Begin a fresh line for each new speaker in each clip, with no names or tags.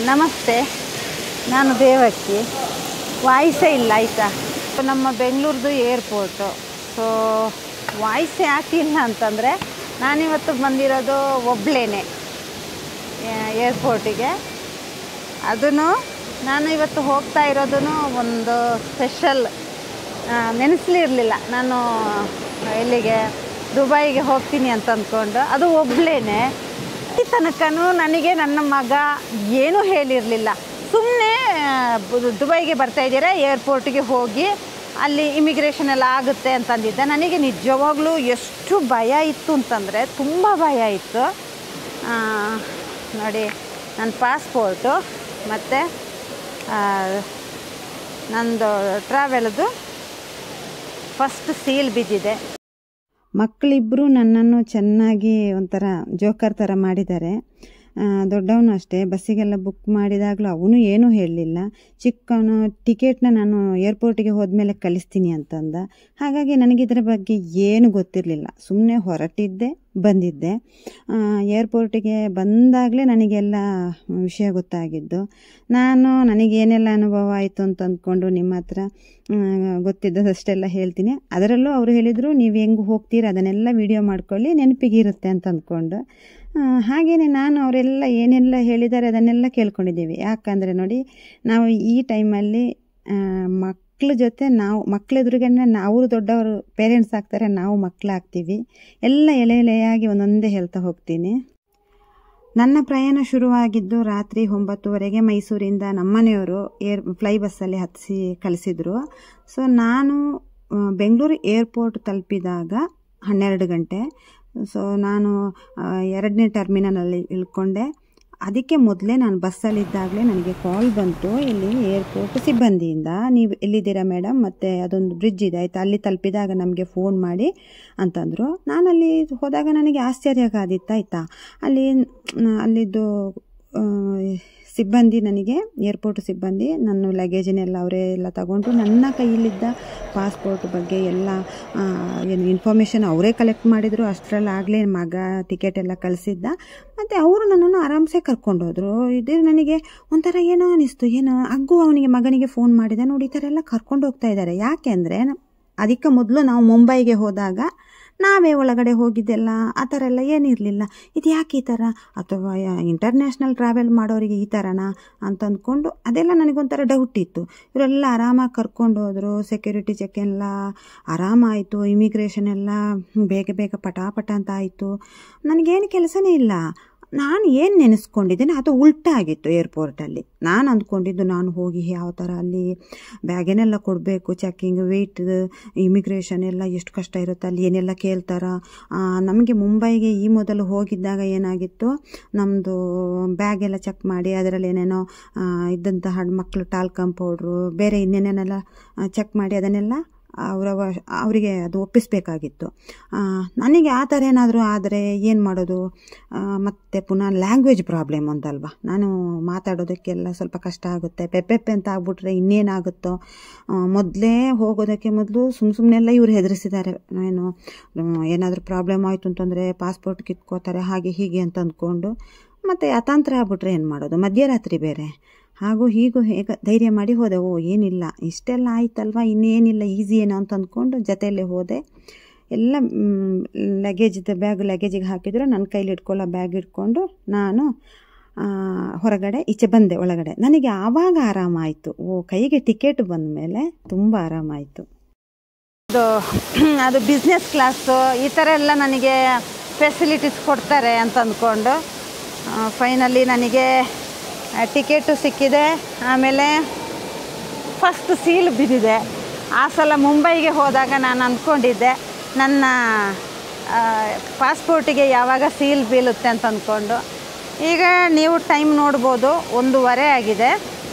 ನಮಸ್ತೆ, ನಾನು ದೇವಕ್ಕಿ. ವಾಯ್ಸೇ ಇಲ್ಲ ಆಯಿತಾ. ನಮ್ಮ ಬೆಂಗಳೂರದು ಏರ್ಪೋರ್ಟು. ಸೊ ವಾಯ್ಸ್ ಯಾಕಿಲ್ಲ ಅಂತಂದರೆ ನಾನಿವತ್ತು ಬಂದಿರೋದು ಒಬ್ಬಳೇನೆ ಏರ್ಪೋರ್ಟಿಗೆ. ಅದೂ ನಾನು ಇವತ್ತು ಹೋಗ್ತಾ ಇರೋದು ಒಂದು ಸ್ಪೆಷಲ್, ನೆನೆಸಲಿರಲಿಲ್ಲ ನಾನು ಎಲ್ಲಿಗೆ ದುಬೈಗೆ ಹೋಗ್ತೀನಿ ಅಂತ ಅಂದ್ಕೊಂಡು. ಅದು ಒಬ್ಬಳೇನೆ. ಈ ತನಕನೂ ನನಗೆ ನನ್ನ ಮಗ ಏನೂ ಹೇಳಿರಲಿಲ್ಲ. ಸುಮ್ಮನೆ ದುಬೈಗೆ ಬರ್ತಾಯಿದ್ದೀರಾ, ಏರ್ಪೋರ್ಟಿಗೆ ಹೋಗಿ ಅಲ್ಲಿ ಇಮಿಗ್ರೇಷನ್ ಎಲ್ಲ ಆಗುತ್ತೆ ಅಂತಂದಿದ್ದೆ. ನನಗೆ ನಿಜವಾಗ್ಲೂ ಎಷ್ಟು ಭಯ ಇತ್ತು ಅಂತಂದರೆ ತುಂಬ ಭಯ ಇತ್ತು. ನೋಡಿ, ನನ್ನ ಪಾಸ್ಪೋರ್ಟು ಮತ್ತು ನಂದು ಟ್ರಾವೆಲ್ದು ಫಸ್ಟ್ ಸೀಲ್ ಬಿದ್ದಿದೆ.
ಮಕ್ಕಳಿಬ್ಬರು ನನ್ನನ್ನು ಚೆನ್ನಾಗಿ ಒಂಥರ ಜೋಕರ್ ಥರ ಮಾಡಿದ್ದಾರೆ. ದೊಡ್ಡವನು ಅಷ್ಟೇ, ಬಸ್ಸಿಗೆಲ್ಲ ಬುಕ್ ಮಾಡಿದಾಗಲೂ ಅವನು ಏನೂ ಹೇಳಲಿಲ್ಲ. ಚಿಕ್ಕವನು ಟಿಕೆಟ್ನ ನಾನು ಏರ್ಪೋರ್ಟಿಗೆ ಹೋದ್ಮೇಲೆ ಕಳಿಸ್ತೀನಿ ಅಂತಂದ. ಹಾಗಾಗಿ ನನಗಿದ್ರ ಬಗ್ಗೆ ಏನು ಗೊತ್ತಿರಲಿಲ್ಲ. ಸುಮ್ಮನೆ ಹೊರಟಿದ್ದೆ, ಬಂದಿದ್ದೆ. ಏರ್ಪೋರ್ಟಿಗೆ ಬಂದಾಗಲೇ ನನಗೆಲ್ಲ ವಿಷಯ ಗೊತ್ತಾಗಿದ್ದು. ನನಗೇನೆಲ್ಲ ಅನುಭವ ಆಯಿತು ಅಂತ ಅಂದ್ಕೊಂಡು ನಿಮ್ಮ ಹತ್ರ ಗೊತ್ತಿದ್ದದಷ್ಟೆಲ್ಲ ಹೇಳ್ತೀನಿ. ಅದರಲ್ಲೂ ಅವರು ಹೇಳಿದರು, ನೀವು ಹೆಂಗೆ ಹೋಗ್ತೀರ ಅದನ್ನೆಲ್ಲ ವಿಡಿಯೋ ಮಾಡ್ಕೊಳ್ಳಿ, ನೆನಪಿಗಿರುತ್ತೆ ಅಂತ ಅಂದ್ಕೊಂಡು. ಹಾಗೆಯೇ ನಾನು ಅವರೆಲ್ಲ ಏನೆಲ್ಲ ಹೇಳಿದ್ದಾರೆ ಅದನ್ನೆಲ್ಲ ಕೇಳ್ಕೊಂಡಿದ್ದೀವಿ. ಯಾಕಂದರೆ ನೋಡಿ, ನಾವು ಈ ಟೈಮಲ್ಲಿ ಮಕ್ಕಳ ಜೊತೆ ಮಕ್ಕಳ ಎದುರುಗಡೆ ಅವರು ದೊಡ್ಡವರು ಪೇರೆಂಟ್ಸ್ ಆಗ್ತಾರೆ, ನಾವು ಮಕ್ಕಳಾಗ್ತೀವಿ. ಎಲ್ಲ ಎಳೆಯಾಗಿ ಒಂದೊಂದೇ ಹೇಳ್ತಾ ಹೋಗ್ತೀನಿ. ನನ್ನ ಪ್ರಯಾಣ ಶುರುವಾಗಿದ್ದು ರಾತ್ರಿ 9:30 ಮೈಸೂರಿಂದ ನಮ್ಮನೆಯವರು ಫ್ಲೈ ಬಸ್ಸಲ್ಲಿ ಹತ್ತಿಸಿ ಕಳಿಸಿದ್ರು. ಸೊ ನಾನು ಬೆಂಗಳೂರು ಏರ್ಪೋರ್ಟ್ ತಲುಪಿದಾಗ 12 ಗಂಟೆ. ಸೊ ನಾನು 2ನೇ ಟರ್ಮಿನಲಲ್ಲಿ ಇಳ್ಕೊಂಡೆ. ಅದಕ್ಕೆ ಮೊದಲೇ ನಾನು ಬಸ್ಸಲ್ಲಿದ್ದಾಗಲೇ ನನಗೆ ಕಾಲ್ ಬಂತು ಇಲ್ಲಿ ಏರ್ಪೋರ್ಟ್ ಸಿಬ್ಬಂದಿಯಿಂದ, ನೀವು ಎಲ್ಲಿದ್ದೀರಾ ಮೇಡಮ್, ಮತ್ತು ಅದೊಂದು ಬ್ರಿಡ್ಜ್ ಇದೆ ಆಯಿತಾ, ಅಲ್ಲಿ ತಲುಪಿದಾಗ ನಮಗೆ ಫೋನ್ ಮಾಡಿ ಅಂತಂದರು. ನಾನಲ್ಲಿ ಹೋದಾಗ ನನಗೆ ಆಶ್ಚರ್ಯ ಆದಿತ್ತು ಆಯಿತಾ. ಅಲ್ಲಿದ್ದು ಸಿಬ್ಬಂದಿ, ನನಗೆ ಏರ್ಪೋರ್ಟ್ ಸಿಬ್ಬಂದಿ ನನ್ನ ಲಗೇಜನ್ನೆಲ್ಲ ಅವರೇ ಎಲ್ಲ ತಗೊಂಡು ನನ್ನ ಕೈಯಲ್ಲಿದ್ದ ಪಾಸ್ಪೋರ್ಟ್ ಬಗ್ಗೆ ಎಲ್ಲ ಏನು ಇನ್ಫಾರ್ಮೇಷನ್ ಅವರೇ ಕಲೆಕ್ಟ್ ಮಾಡಿದರು. ಅಷ್ಟರಲ್ಲಾಗಲೇ ಮಗ ಟಿಕೆಟ್ ಎಲ್ಲ ಕಳಿಸಿದ್ದ. ಮತ್ತು ಅವರು ನನ್ನನ್ನು ಆರಾಮ್ಸೆ ಕರ್ಕೊಂಡೋದ್ರು. ಇದು ನನಗೆ ಒಂಥರ ಏನೋ ಅನ್ನಿಸ್ತು. ಅವನಿಗೆ ಮಗನಿಗೆ ಫೋನ್ ಮಾಡಿದೆ, ನೋಡಿ ಈ ಥರ ಎಲ್ಲ ಕರ್ಕೊಂಡು ಹೋಗ್ತಾ ಇದ್ದಾರೆ. ಯಾಕೆ ಅಂದರೆ ಅದಕ್ಕೆ ಮೊದಲು ನಾವು ಮುಂಬೈಗೆ ಹೋದಾಗ ನಾವೇ ಒಳಗಡೆ ಹೋಗಿದ್ದೆಲ್ಲ ಆ ಥರ ಎಲ್ಲ ಏನಿರಲಿಲ್ಲ. ಇದು ಯಾಕೆ ಈ ಥರ, ಅಥವಾ ಇಂಟರ್ನ್ಯಾಷನಲ್ ಟ್ರಾವೆಲ್ ಮಾಡೋರಿಗೆ ಈ ಥರನಾ ಅಂತ ಅಂದ್ಕೊಂಡು ಅದೆಲ್ಲ ನನಗೊಂಥರ ಡೌಟ್ ಇತ್ತು. ಇವರೆಲ್ಲ ಆರಾಮಾಗಿ ಕರ್ಕೊಂಡು ಹೋದರು. ಸೆಕ್ಯೂರಿಟಿ ಚೆಕ್ ಎಲ್ಲ ಆರಾಮಾಯಿತು. ಇಮಿಗ್ರೇಷನ್ ಎಲ್ಲ ಬೇಗ ಪಟಾಪಟ ಅಂತ ಆಯಿತು. ನನಗೇನು ಕೆಲಸನೇ ಇಲ್ಲ. ನಾನು ಏನು ನೆನೆಸ್ಕೊಂಡಿದ್ದೇನೆ ಅದು ಉಲ್ಟಾ ಆಗಿತ್ತು. ಏರ್ಪೋರ್ಟಲ್ಲಿ ನಾನು ಅಂದ್ಕೊಂಡಿದ್ದು, ನಾನು ಹೋಗಿ ಯಾವ ಥರ ಅಲ್ಲಿ ಬ್ಯಾಗೇನೆಲ್ಲ ಕೊಡಬೇಕು, ಚೆಕ್ಕಿಂಗ್, ವೆಯ್ಟ್, ಇಮಿಗ್ರೇಷನ್ ಎಲ್ಲ ಎಷ್ಟು ಕಷ್ಟ ಇರುತ್ತೆ, ಅಲ್ಲಿ ಏನೆಲ್ಲ ಕೇಳ್ತಾರ. ನಮಗೆ ಮುಂಬೈಗೆ ಈ ಮೊದಲು ಹೋಗಿದ್ದಾಗ ಏನಾಗಿತ್ತು, ನಮ್ಮದು ಬ್ಯಾಗೆಲ್ಲ ಚೆಕ್ ಮಾಡಿ ಅದರಲ್ಲಿ ಏನೇನೋ ಇದ್ದಂತಹ ಮಕ್ಕಳು ಟಾಲ್ಕಮ್ ಪೌಡ್ರು, ಬೇರೆ ಇನ್ನೇನೇನೆಲ್ಲ ಚೆಕ್ ಮಾಡಿ ಅದನ್ನೆಲ್ಲ ಅವರಿಗೆ ಅದು ಒಪ್ಪಿಸಬೇಕಾಗಿತ್ತು. ನನಗೆ ಆ ಥರ ಏನಾದರೂ ಆದರೆ ಏನು ಮಾಡೋದು. ಮತ್ತು ಪುನಃ ಲ್ಯಾಂಗ್ವೇಜ್ ಪ್ರಾಬ್ಲಮ್ ಅಂತಲ್ವಾ, ನಾನು ಮಾತಾಡೋದಕ್ಕೆಲ್ಲ ಸ್ವಲ್ಪ ಕಷ್ಟ ಆಗುತ್ತೆ. ಪೆಪ್ಪೆ ಅಂತ ಆಗ್ಬಿಟ್ರೆ ಇನ್ನೇನಾಗುತ್ತೋ. ಮೊದಲೇ ಹೋಗೋದಕ್ಕೆ ಮೊದಲು ಸುಮ್ಮನೆಲ್ಲ ಇವ್ರು ಹೆದರಿಸಿದ್ದಾರೆ. ಏನಾದರೂ ಪ್ರಾಬ್ಲಮ್ ಆಯಿತು ಅಂತಂದರೆ ಪಾಸ್ಪೋರ್ಟ್ ಕಿತ್ಕೋತಾರೆ, ಹಾಗೆ ಹೀಗೆ ಅಂತ ಅಂದ್ಕೊಂಡು. ಮತ್ತು ಅತಾಂತರ ಆಗ್ಬಿಟ್ರೆ ಏನು ಮಾಡೋದು, ಮಧ್ಯರಾತ್ರಿ ಬೇರೆ. ಹೀಗೂ ಹೇಗೆ ಧೈರ್ಯ ಮಾಡಿ ಹೋದೆ. ಏನಿಲ್ಲ, ಇಷ್ಟೆಲ್ಲ ಆಯ್ತಲ್ವ, ಇನ್ನೇನಿಲ್ಲ, ಈಸಿ ಏನೋ ಅಂತ ಅಂದ್ಕೊಂಡು ಜೊತೆಯಲ್ಲೇ ಹೋದೆ. ಎಲ್ಲ ಲಗೇಜಿಗೆ ಹಾಕಿದ್ರು. ನನ್ನ ಕೈಲಿ ಇಟ್ಕೊಳ್ಳೋ ಬ್ಯಾಗ್ ಇಟ್ಕೊಂಡು ನಾನು ಹೊರಗಡೆ ಈಚೆ ಬಂದೆ ಒಳಗಡೆ. ನನಗೆ ಆವಾಗ ಆರಾಮಾಯಿತು. ಕೈಗೆ ಟಿಕೆಟ್ ಬಂದ ಮೇಲೆ ತುಂಬ ಆರಾಮಾಯಿತು.
ಅದು ಬಿಸ್ನೆಸ್ ಕ್ಲಾಸು ಈ ಥರ ಎಲ್ಲ ನನಗೆ ಫೆಸಿಲಿಟೀಸ್ ಕೊಡ್ತಾರೆ ಅಂತ ಅಂದ್ಕೊಂಡು ಫೈನಲಿ ನನಗೆ ಟಿಕೆಟು ಸಿಕ್ಕಿದೆ. ಆಮೇಲೆ ಫಸ್ಟ್ ಸೀಲ್ ಬಿದ್ದಿದೆ. ಆ ಸಲ ಮುಂಬೈಗೆ ಹೋದಾಗ ನಾನು ಅಂದ್ಕೊಂಡಿದ್ದೆ ನನ್ನ ಪಾಸ್ಪೋರ್ಟಿಗೆ ಯಾವಾಗ ಸೀಲ್ ಬೀಳುತ್ತೆ ಅಂತ ಅಂದ್ಕೊಂಡು. ಈಗ ನೀವು ಟೈಮ್ ನೋಡ್ಬೋದು, 1:15 ಆಗಿದೆ,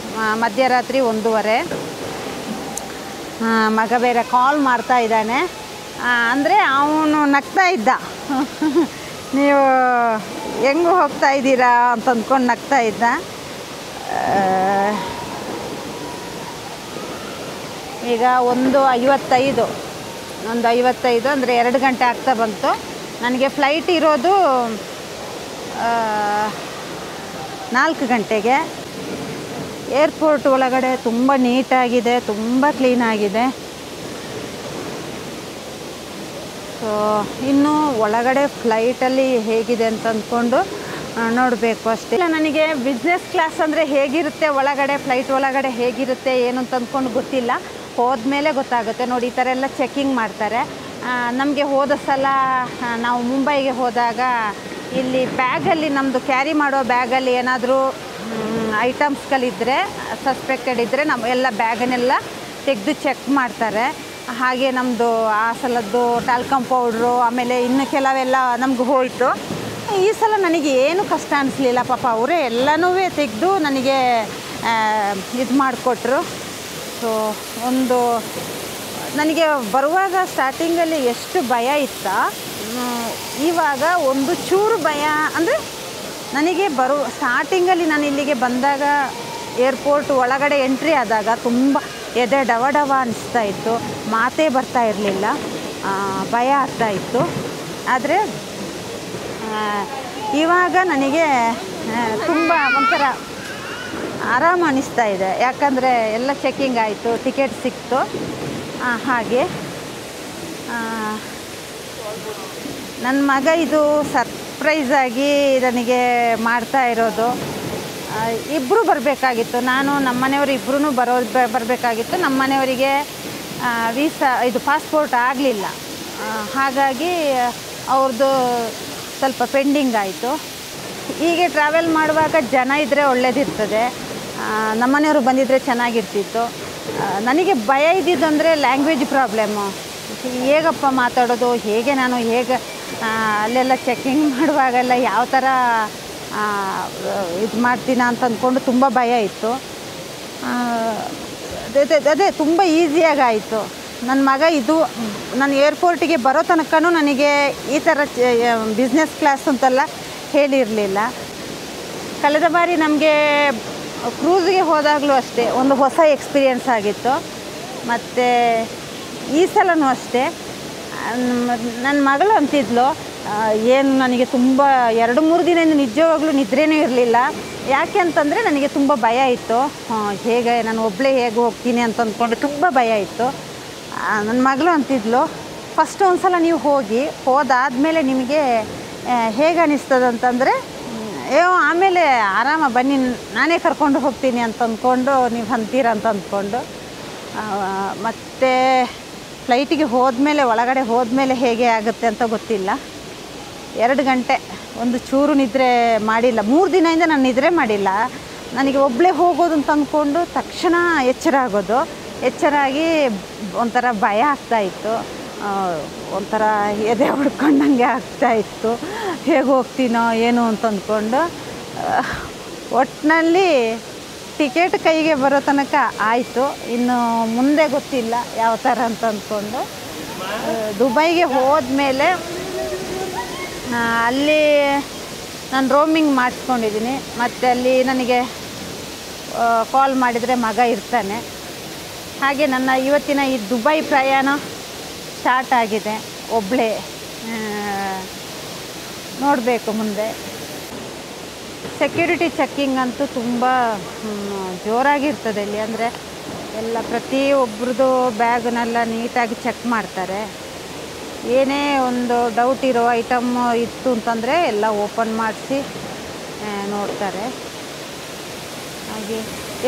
ಮಧ್ಯರಾತ್ರಿ 1:15. ಮಗ ಬೇರೆ ಕಾಲ್ ಮಾಡ್ತಾ ಇದ್ದಾನೆ. ಅಂದರೆ ಅವನು ನಗ್ತಾ ಇದ್ದ, ನೀವು ಹೆಂಗೆ ಹೋಗ್ತಾ ಇದ್ದೀರಾ ಅಂತ ಅಂದ್ಕೊಂಡು ನಗ್ತಾ ಇದ್ದ. ಈಗ 1:55 ಅಂದರೆ 2 ಗಂಟೆ ಆಗ್ತಾ ಬಂತು. ನನಗೆ ಫ್ಲೈಟ್ ಇರೋದು 4 ಗಂಟೆಗೆ. ಏರ್ಪೋರ್ಟ್ ಒಳಗಡೆ ತುಂಬ ನೀಟಾಗಿದೆ, ತುಂಬ ಕ್ಲೀನಾಗಿದೆ. ಸೊ ಇನ್ನು ಒಳಗಡೆ ಫ್ಲೈಟಲ್ಲಿ ಹೇಗಿದೆ ಅಂತ ಅಂದ್ಕೊಂಡು ನೋಡಬೇಕು ಅಷ್ಟೇ. ಇಲ್ಲ, ನನಗೆ ಬಿಸ್ನೆಸ್ ಕ್ಲಾಸ್ ಅಂದರೆ ಹೇಗಿರುತ್ತೆ ಒಳಗಡೆ, ಫ್ಲೈಟ್ ಒಳಗಡೆ ಹೇಗಿರುತ್ತೆ ಏನು ಅಂತ ಅಂದ್ಕೊಂಡು ಗೊತ್ತಿಲ್ಲ. ಹೋದ್ಮೇಲೆ ಗೊತ್ತಾಗುತ್ತೆ. ನೋಡಿ, ಈ ಥರ ಎಲ್ಲ ಚೆಕ್ಕಿಂಗ್ ಮಾಡ್ತಾರೆ. ನಮಗೆ ಹೋದ ಸಲ ನಾವು ಮುಂಬೈಗೆ ಹೋದಾಗ ಇಲ್ಲಿ ಬ್ಯಾಗಲ್ಲಿ, ನಮ್ಮದು ಕ್ಯಾರಿ ಮಾಡೋ ಬ್ಯಾಗಲ್ಲಿ ಏನಾದರೂ ಐಟಮ್ಸ್ಗಳಿದ್ದರೆ, ಸಸ್ಪೆಕ್ಟೆಡ್ ಇದ್ದರೆ ನಮ್ಮ ಎಲ್ಲ ಬ್ಯಾಗನ್ನೆಲ್ಲ ತೆಗೆದು ಚೆಕ್ ಮಾಡ್ತಾರೆ. ಹಾಗೆ ನಮ್ಮದು ಆ ಸಲದ್ದು ಟಾಲ್ಕಮ್ ಪೌಡ್ರು, ಆಮೇಲೆ ಇನ್ನು ಕೆಲವೆಲ್ಲ ನಮ್ಗೆ ಹೋಯಿತು. ಈ ಸಲ ನನಗೆ ಏನು ಕಷ್ಟ ಅನಿಸ್ಲಿಲ್ಲ. ಪಾಪ ಅವರೇ ಎಲ್ಲನೂ ತೆಗೆದು ನನಗೆ ಇದು ಮಾಡಿಕೊಟ್ರು. ಸೊ ನನಗೆ ಬರುವಾಗ ಸ್ಟಾರ್ಟಿಂಗಲ್ಲಿ ಎಷ್ಟು ಭಯ ಇತ್ತು, ಇವಾಗ ಒಂದು ಚೂರು ಭಯ ಅಂದರೆ ನನಗೆ ಸ್ಟಾರ್ಟಿಂಗಲ್ಲಿ ನಾನು ಇಲ್ಲಿಗೆ ಬಂದಾಗ ಏರ್ಪೋರ್ಟ್ ಒಳಗಡೆ ಎಂಟ್ರಿ ಆದಾಗ ತುಂಬ ಎದೆ ಡವ ಡವ ಅನಿಸ್ತಾ ಇತ್ತು, ಮಾತೇ ಬರ್ತಾ ಇರಲಿಲ್ಲ, ಭಯ ಆಗ್ತಾಯಿತ್ತು. ಆದರೆ ಇವಾಗ ನನಗೆ ತುಂಬ ಒಂಥರ ಆರಾಮ ಅನ್ನಿಸ್ತಾ ಇದೆ. ಯಾಕಂದರೆ ಎಲ್ಲ ಚೆಕ್ಕಿಂಗ್ ಆಯಿತು, ಟಿಕೆಟ್ ಸಿಕ್ತು. ಹಾಗೆ ನನ್ನ ಮಗ ಇದು ಸರ್ಪ್ರೈಸಾಗಿ ನನಗೆ ಮಾಡ್ತಾ ಇರೋದು. ಇಬ್ಬರು ಬರಬೇಕಾಗಿತ್ತು, ನಾನು ನಮ್ಮ ಮನೆಯವರು ಇಬ್ಬರೂ ಬರಬೇಕಾಗಿತ್ತು. ನಮ್ಮ ಮನೆಯವರಿಗೆ ವೀಸಾ ಇದು ಪಾಸ್ಪೋರ್ಟ್ ಆಗಲಿಲ್ಲ, ಹಾಗಾಗಿ ಅವ್ರದ್ದು ಸ್ವಲ್ಪ ಪೆಂಡಿಂಗ್ ಆಯಿತು. ಹೀಗೆ ಟ್ರಾವೆಲ್ ಮಾಡುವಾಗ ಜನ ಇದ್ದರೆ ಒಳ್ಳೆಯದಿರ್ತದೆ. ನಮ್ಮ ಮನೆಯವರು ಬಂದಿದ್ದರೆ ಚೆನ್ನಾಗಿರ್ತಿತ್ತು. ನನಗೆ ಭಯ ಇದ್ದಿದ್ದಂದರೆ ಲ್ಯಾಂಗ್ವೇಜ್ ಪ್ರಾಬ್ಲಮ್ಮು. ಹೇಗಪ್ಪ ಮಾತಾಡೋದು, ಹೇಗೆ ನಾನು ಅಲ್ಲೆಲ್ಲ ಚೆಕ್ಕಿಂಗ್ ಮಾಡುವಾಗೆಲ್ಲ ಯಾವ ಥರ ಇದು ಮಾಡ್ತೀನ ಅಂತ ಅಂದ್ಕೊಂಡು ತುಂಬ ಭಯ ಇತ್ತು. ಅದೇ ತುಂಬ ಈಸಿಯಾಗಾಯಿತು. ನನ್ನ ಮಗ ನಾನು ಏರ್ಪೋರ್ಟಿಗೆ ಬರೋ ತನಕನೂ ನನಗೆ ಈ ಥರ ಬಿಸ್ನೆಸ್ ಕ್ಲಾಸ್ ಅಂತೆಲ್ಲ ಹೇಳಿರಲಿಲ್ಲ. ಕಳೆದ ಬಾರಿ ನಮಗೆ ಕ್ರೂಸ್ಗೆ ಹೋದಾಗಲೂ ಅಷ್ಟೇ ಒಂದು ಹೊಸ ಎಕ್ಸ್ಪೀರಿಯೆನ್ಸ್ ಆಗಿತ್ತು. ಮತ್ತು ಈ ಸಲನೂ ಅಷ್ಟೇ. ನನ್ನ ಮಗಳು ಅಂತಿದ್ಲು, ಏನು ನನಗೆ ತುಂಬ 2-3 ದಿನದಿಂದ ನಿಜವಾಗ್ಲೂ ನಿದ್ರೆನೂ ಇರಲಿಲ್ಲ. ಯಾಕೆ ಅಂತಂದರೆ ನನಗೆ ತುಂಬ ಭಯ ಇತ್ತು. ಹೇಗೆ ನಾನು ಒಬ್ಬಳೇ ಹೇಗೆ ಹೋಗ್ತೀನಿ ಅಂತ ಅಂದ್ಕೊಂಡು ತುಂಬ ಭಯ ಇತ್ತು. ನನ್ನ ಮಗಳು ಅಂತಿದ್ಲು, ಫಸ್ಟ್ ಒಂದು ಸಲ ನೀವು ಹೋದಾದಮೇಲೆ ನಿಮಗೆ ಹೇಗೆ ಅನ್ನಿಸ್ತದಂತಂದರೆ ಆಮೇಲೆ ಆರಾಮ ಬನ್ನಿ, ನಾನೇ ಕರ್ಕೊಂಡು ಹೋಗ್ತೀನಿ ಅಂತ ಅಂದ್ಕೊಂಡು ನೀವು ಅಂತೀರ ಅಂತ ಅಂದ್ಕೊಂಡು. ಮತ್ತು ಫ್ಲೈಟಿಗೆ ಒಳಗಡೆ ಹೋದ್ಮೇಲೆ ಹೇಗೆ ಆಗುತ್ತೆ ಅಂತ ಗೊತ್ತಿಲ್ಲ. 2 ಗಂಟೆ ಒಂದು ಚೂರು ನಿದ್ರೆ ಮಾಡಿಲ್ಲ. 3 ದಿನದಿಂದ ನಾನು ನಿದ್ರೆ ಮಾಡಿಲ್ಲ. ನನಗೆ ಒಬ್ಬಳೇ ಹೋಗೋದು ಅಂತ ಅಂದ್ಕೊಂಡು ತಕ್ಷಣ ಎಚ್ಚರಾಗಿ ಒಂಥರ ಭಯ ಆಗ್ತಾಯಿತ್ತು, ಒಂಥರ ಎದೆ ಹೊಡ್ಕೊಂಡಂಗೆ ಆಗ್ತಾಯಿತ್ತು. ಹೇಗೆ ಹೋಗ್ತೀನೋ ಏನು ಅಂತ ಅಂದ್ಕೊಂಡು. ಒಟ್ಟಿನಲ್ಲಿ ಟಿಕೆಟ್ ಕೈಗೆ ಬರೋ ತನಕ ಆಯಿತು. ಇನ್ನು ಮುಂದೆ ಗೊತ್ತಿಲ್ಲ ಯಾವ ಥರ ಅಂತ ಅಂದ್ಕೊಂಡು. ದುಬೈಗೆ ಹೋದ್ಮೇಲೆ ಅಲ್ಲಿ ನಾನು ರೋಮಿಂಗ್ ಮಾಡಿಸ್ಕೊಂಡಿದ್ದೀನಿ. ಮತ್ತು ಅಲ್ಲಿ ನನಗೆ ಕಾಲ್ ಮಾಡಿದರೆ ಮಗ ಇರ್ತಾನೆ. ಹಾಗೆ ನನ್ನ ಇವತ್ತಿನ ಈ ದುಬೈ ಪ್ರಯಾಣ ಸ್ಟಾರ್ಟ್ ಆಗಿದೆ. ಒಬ್ಬಳೇ ನೋಡಬೇಕು ಮುಂದೆ. ಸೆಕ್ಯೂರಿಟಿ ಚೆಕ್ಕಿಂಗ್ ಅಂತೂ ತುಂಬ ಜೋರಾಗಿರ್ತದೆ ಇಲ್ಲಿ. ಅಂದರೆ ಎಲ್ಲ ಪ್ರತಿಯೊಬ್ಬರದ್ದು ಬ್ಯಾಗನ್ನೆಲ್ಲ ನೀಟಾಗಿ ಚೆಕ್ ಮಾಡ್ತಾರೆ. ಏನೇ ಒಂದು ಡೌಟ್ ಇರೋ ಐಟಮ್ ಇತ್ತು ಅಂತಂದರೆ ಎಲ್ಲ ಓಪನ್ ಮಾಡಿಸಿ ನೋಡ್ತಾರೆ. ಹಾಗೆ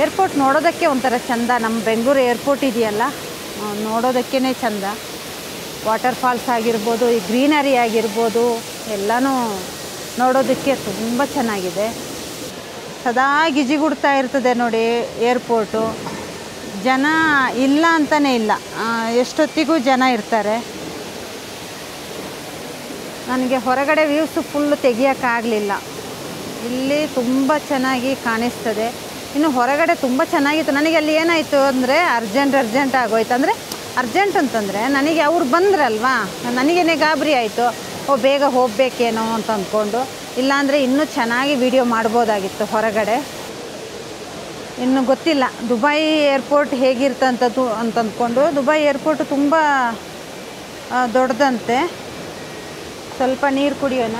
ಏರ್ಪೋರ್ಟ್ ನೋಡೋದಕ್ಕೆ ಒಂಥರ ಚೆಂದ. ನಮ್ಮ ಬೆಂಗಳೂರು ಏರ್ಪೋರ್ಟ್ ಇದೆಯಲ್ಲ, ನೋಡೋದಕ್ಕೇ ಚೆಂದ. ವಾಟರ್ ಫಾಲ್ಸ್ ಆಗಿರ್ಬೋದು, ಈ ಗ್ರೀನರಿ ಆಗಿರ್ಬೋದು, ಎಲ್ಲನೂ ನೋಡೋದಕ್ಕೆ ತುಂಬ ಚೆನ್ನಾಗಿದೆ. ಸದಾ ಗಿಜಿಗುಡ್ತಾ ಇರ್ತದೆ ನೋಡಿ ಏರ್ಪೋರ್ಟು. ಜನ ಇಲ್ಲ ಅಂತಲೇ ಇಲ್ಲ, ಎಷ್ಟೊತ್ತಿಗೂ ಜನ ಇರ್ತಾರೆ. ನನಗೆ ಹೊರಗಡೆ ವ್ಯೂಸು ಫುಲ್ಲು ತೆಗಿಯೋಕ್ಕಾಗಲಿಲ್ಲ. ಇಲ್ಲಿ ತುಂಬ ಚೆನ್ನಾಗಿ ಕಾಣಿಸ್ತದೆ. ಇನ್ನು ಹೊರಗಡೆ ತುಂಬ ಚೆನ್ನಾಗಿತ್ತು. ನನಗೆ ಅಲ್ಲಿ ಏನಾಯಿತು ಅಂದರೆ ಅರ್ಜೆಂಟ್ ಆಗೋಯ್ತು. ಅಂದರೆ ಅರ್ಜೆಂಟ್ ಅಂತಂದರೆ ನನಗೆ ಅವ್ರು ಬಂದ್ರಲ್ವಾ, ನನಗೇನೆ ಗಾಬರಿ ಆಯಿತು. ಬೇಗ ಹೋಗಬೇಕೇನೋ ಅಂತ ಅಂದ್ಕೊಂಡು. ಇಲ್ಲಾಂದರೆ ಇನ್ನೂ ಚೆನ್ನಾಗಿ ವಿಡಿಯೋ ಮಾಡ್ಬೋದಾಗಿತ್ತು ಹೊರಗಡೆ. ಇನ್ನು ಗೊತ್ತಿಲ್ಲ ದುಬೈ ಏರ್ಪೋರ್ಟ್ ಹೇಗಿರ್ತಂಥದ್ದು ಅಂತ ಅಂದ್ಕೊಂಡು. ದುಬೈ ಏರ್ಪೋರ್ಟ್ ತುಂಬ ದೊಡ್ಡದಂತೆ. ಸ್ವಲ್ಪ ನೀರು ಕುಡಿಯೋಣ.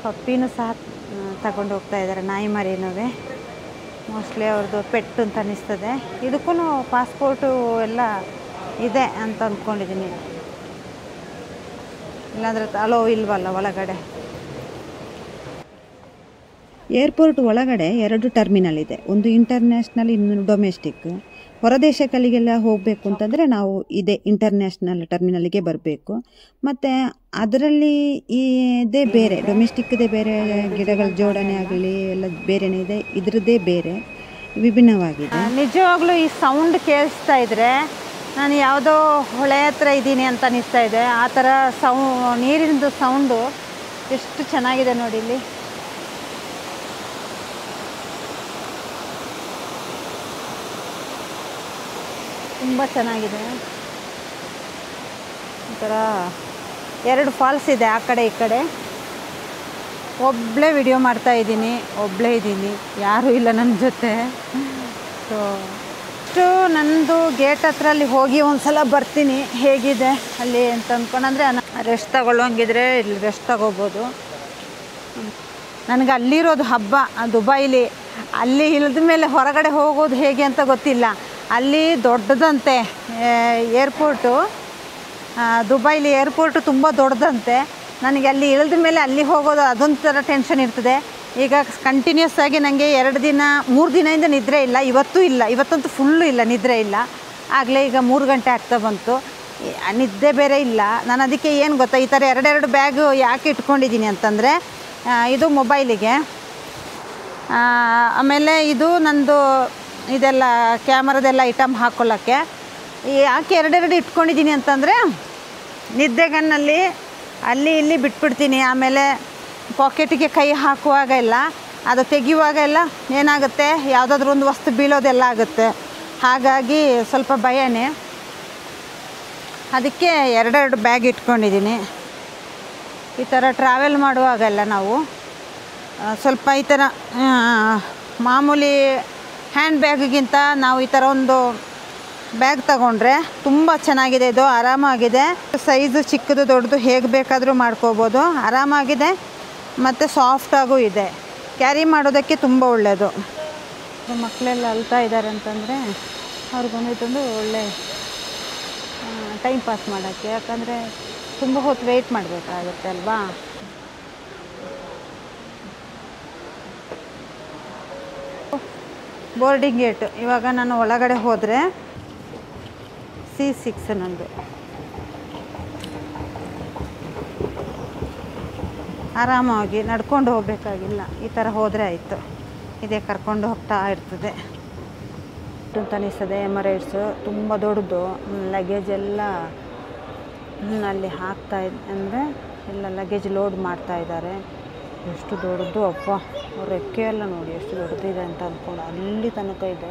ಪಪ್ಪಿನೂ ಸಹ ತಗೊಂಡು ಹೋಗ್ತಾ ಇದ್ದಾರೆ. ನಾಯಿ ಮರಿನೂ ಮೋಸ್ಟ್ಲಿ ಅವ್ರದ್ದು ಪೆಟ್ ಅಂತ ಅನ್ನಿಸ್ತದೆ. ಇದಕ್ಕೂ ಪಾಸ್ಪೋರ್ಟು ಎಲ್ಲ ಇದೆ ಅಂತ ಅಂದ್ಕೊಂಡಿದ್ದೀನಿ. ಇಲ್ಲಾಂದರೆ ಅಲೋ ಇಲ್ವಲ್ಲ ಒಳಗಡೆ.
ಏರ್ಪೋರ್ಟ್ ಒಳಗಡೆ 2 ಟರ್ಮಿನಲ್ ಇದೆ, ಒಂದು ಇಂಟರ್ನ್ಯಾಷನಲ್, ಇನ್ನೊಂದು ಡೊಮೆಸ್ಟಿಕ್. ಹೊರದೇಶಗಳಿಗೆಲ್ಲ ಹೋಗಬೇಕು ಅಂತಂದರೆ ನಾವು ಇದೇ ಇಂಟರ್ನ್ಯಾಷನಲ್ ಟರ್ಮಿನಲ್ಗೆ ಬರಬೇಕು. ಮತ್ತು ಅದರಲ್ಲಿ ಇದೇ ಬೇರೆ, ಡೊಮೆಸ್ಟಿಕ್ದೇ ಬೇರೆ, ಗಿಡಗಳ ಜೋಡಣೆ ಆಗಲಿ ಎಲ್ಲ ಬೇರೆನೇ ಇದೆ, ಇದ್ರದ್ದೇ ಬೇರೆ ವಿಭಿನ್ನವಾಗಿದೆ.
ನಿಜವಾಗ್ಲೂ ಈ ಸೌಂಡ್ ಕೇಳಿಸ್ತಾ ಇದ್ರೆ ನಾನು ಯಾವುದೋ ಹೊಳೆ ಹತ್ರ ಇದ್ದೀನಿ ಅಂತ ಅನಿಸ್ತಾ ಇದೆ. ಆ ಥರ ನೀರಿನದು ಸೌಂಡು ಎಷ್ಟು ಚೆನ್ನಾಗಿದೆ ನೋಡಿ ಇಲ್ಲಿ. ತುಂಬ ಚೆನ್ನಾಗಿದೆ. ಒಂಥರ 2 ಫಾಲ್ಸ್ ಇದೆ ಆ ಕಡೆ ಈ ಕಡೆ. ಒಬ್ಬಳೇ ವಿಡಿಯೋ ಮಾಡ್ತಾ ಇದ್ದೀನಿ, ಒಬ್ಬಳೇ ಇದ್ದೀನಿ, ಯಾರೂ ಇಲ್ಲ ನನ್ನ ಜೊತೆ. ಸೊ ಇಷ್ಟು ನನ್ನದು ಗೇಟ್ ಹತ್ರ ಅಲ್ಲಿ ಹೋಗಿ ಒಂದು ಸಲ ಬರ್ತೀನಿ ಹೇಗಿದೆ ಅಲ್ಲಿ ಅಂತ ಅಂದ್ಕೊಂಡು. ಅಂದರೆ ರೆಸ್ಟ್ ತಗೊಳ್ಳೋಂಗಿದ್ರೆ ಇಲ್ಲಿ ರೆಸ್ಟ್ ತಗೋಬೋದು. ನನಗೆ ಅಲ್ಲಿರೋದು ಹಬ್ಬ ದುಬೈಲಿ. ಅಲ್ಲಿ ಇಳಿದ ಮೇಲೆ ಹೊರಗಡೆ ಹೋಗೋದು ಹೇಗೆ ಅಂತ ಗೊತ್ತಿಲ್ಲ. ಅಲ್ಲಿ ದೊಡ್ಡದಂತೆ ಏರ್ಪೋರ್ಟು, ದುಬೈಲಿ ಏರ್ಪೋರ್ಟು ತುಂಬ ದೊಡ್ಡದಂತೆ. ನನಗೆ ಅಲ್ಲಿ ಇಳಿದ ಮೇಲೆ ಅಲ್ಲಿ ಹೋಗೋದು ಅದೊಂಥರ ಟೆನ್ಷನ್ ಇರ್ತದೆ. ಈಗ ಕಂಟಿನ್ಯೂಸ್ ಆಗಿ ನನಗೆ 2 ದಿನ 3 ದಿನದಿಂದ ನಿದ್ರೆ ಇಲ್ಲ. ಇವತ್ತೂ ಇಲ್ಲ, ಇವತ್ತಂತೂ ಫುಲ್ಲು ಇಲ್ಲ, ನಿದ್ರೆ ಇಲ್ಲ. ಆಗಲೇ ಈಗ 3 ಗಂಟೆ ಆಗ್ತಾ ಬಂತು, ನಿದ್ದೆ ಬೇರೆ ಇಲ್ಲ. ನಾನು ಅದಕ್ಕೆ ಏನು ಗೊತ್ತಾ, ಈ ಥರ 2 ಬ್ಯಾಗು ಯಾಕೆ ಇಟ್ಕೊಂಡಿದ್ದೀನಿ ಅಂತಂದರೆ, ಇದು ಮೊಬೈಲಿಗೆ, ಆಮೇಲೆ ಇದು ನಂದು ಇದೆಲ್ಲ ಕ್ಯಾಮರಾದೆಲ್ಲ ಐಟಮ್ ಹಾಕ್ಕೊಳ್ಳೋಕ್ಕೆ. ಯಾಕೆ 2 ಇಟ್ಕೊಂಡಿದ್ದೀನಿ ಅಂತಂದರೆ, ನಿದ್ದೆಗನ್ನಲ್ಲಿ ಅಲ್ಲಿ ಇಲ್ಲಿ ಬಿಟ್ಬಿಡ್ತೀನಿ. ಆಮೇಲೆ ಪಾಕೆಟಿಗೆ ಕೈ ಹಾಕುವಾಗ ಎಲ್ಲ, ಅದು ತೆಗೆಯುವಾಗ ಎಲ್ಲ ಏನಾಗುತ್ತೆ, ಯಾವುದಾದ್ರೂ ಒಂದು ವಸ್ತು ಬೀಳೋದೆಲ್ಲ ಆಗುತ್ತೆ. ಹಾಗಾಗಿ ಸ್ವಲ್ಪ ಭಯನೇ. ಅದಕ್ಕೆ 2 ಬ್ಯಾಗ್ ಇಟ್ಕೊಂಡಿದ್ದೀನಿ. ಈ ಥರ ಟ್ರಾವೆಲ್ ಮಾಡುವಾಗೆಲ್ಲ ನಾವು ಸ್ವಲ್ಪ ಈ ಥರ ಮಾಮೂಲಿ ಹ್ಯಾಂಡ್ ಬ್ಯಾಗಿಗಿಂತ ನಾವು ಈ ಥರ ಒಂದು ಬ್ಯಾಗ್ ತಗೊಂಡ್ರೆ ತುಂಬ ಚೆನ್ನಾಗಿದೆ. ಇದು ಆರಾಮಾಗಿದೆ, ಸೈಜು ಚಿಕ್ಕದು ದೊಡ್ಡದು ಹೇಗೆ ಬೇಕಾದರೂ ಮಾಡ್ಕೋಬೋದು, ಆರಾಮಾಗಿದೆ ಮತ್ತು ಸಾಫ್ಟಾಗೂ ಇದೆ. ಕ್ಯಾರಿ ಮಾಡೋದಕ್ಕೆ ತುಂಬ ಒಳ್ಳೆಯದು. ಮಕ್ಕಳೆಲ್ಲ ಅಳ್ತಾ ಇದ್ದಾರೆ ಅಂತಂದರೆ ಅವ್ರಿಗೊಂದು ಇದೊಂದು ಒಳ್ಳೆ ಟೈಮ್ ಪಾಸ್ ಮಾಡೋಕ್ಕೆ. ಯಾಕಂದರೆ ತುಂಬ ಹೊತ್ತು ವೆಯ್ಟ್ ಮಾಡಬೇಕಾಗುತ್ತೆ ಅಲ್ವಾ. Boarding gate. ಇವಾಗ ನಾನು ಒಳಗಡೆ ಹೋದರೆ C6 ನಂದು. ಆರಾಮಾಗಿ ನಡ್ಕೊಂಡು ಹೋಗಬೇಕಾಗಿಲ್ಲ, ಈ ಥರ ಹೋದರೆ ಆಯಿತು. ಇದೇ ಕರ್ಕೊಂಡು ಹೋಗ್ತಾ ಇರ್ತದೆ ಅಂತ ಅನಿಸ್ತದೆ. ಎಮರೇಟ್ಸು ತುಂಬ ದೊಡ್ಡದು. ಲಗೇಜ್ ಎಲ್ಲ ಅಲ್ಲಿ ಹಾಕ್ತಾ ಅಂದರೆ ಎಲ್ಲ ಲಗೇಜ್ ಲೋಡ್ ಮಾಡ್ತಾ ಇದ್ದಾರೆ. ಎಷ್ಟು ದೊಡ್ಡದು ಅಪ್ಪ, ರೆಕ್ಕೆ ಎಲ್ಲ ನೋಡಿ ಎಷ್ಟು ದೊಡ್ಡದಿದೆ ಅಂತ ಅಂದ್ಕೊಂಡು ಅಲ್ಲಿ ತನಕ ಇದೆ.